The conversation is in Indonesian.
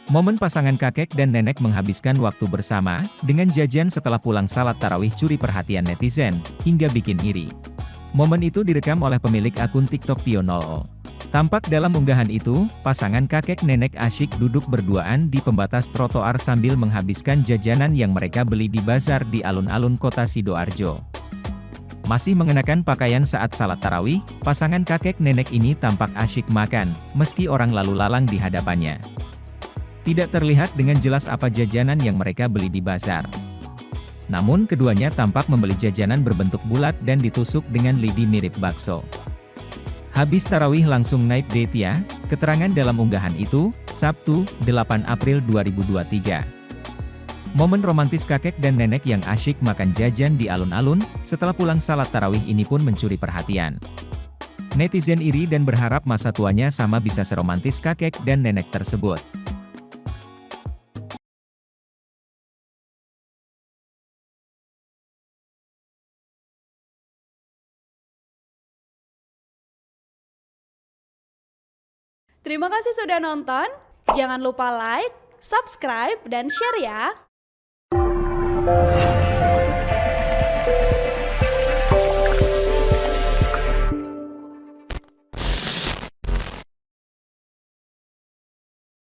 Momen pasangan kakek dan nenek menghabiskan waktu bersama, dengan jajan setelah pulang salat tarawih curi perhatian netizen, hingga bikin iri. Momen itu direkam oleh pemilik akun TikTok Pio00. Tampak dalam unggahan itu, pasangan kakek nenek asyik duduk berduaan di pembatas trotoar sambil menghabiskan jajanan yang mereka beli di bazar di alun-alun kota Sidoarjo. Masih mengenakan pakaian saat salat tarawih, pasangan kakek nenek ini tampak asyik makan, meski orang lalu lalang di hadapannya. Tidak terlihat dengan jelas apa jajanan yang mereka beli di bazar. Namun keduanya tampak membeli jajanan berbentuk bulat dan ditusuk dengan lidi mirip bakso. Habis tarawih langsung naik date ya, keterangan dalam unggahan itu, Sabtu, 8 April 2023. Momen romantis kakek dan nenek yang asyik makan jajan di alun-alun, setelah pulang salat tarawih ini pun mencuri perhatian. Netizen iri dan berharap masa tuanya sama bisa seromantis kakek dan nenek tersebut. Terima kasih sudah nonton. Jangan lupa like, subscribe, dan share ya.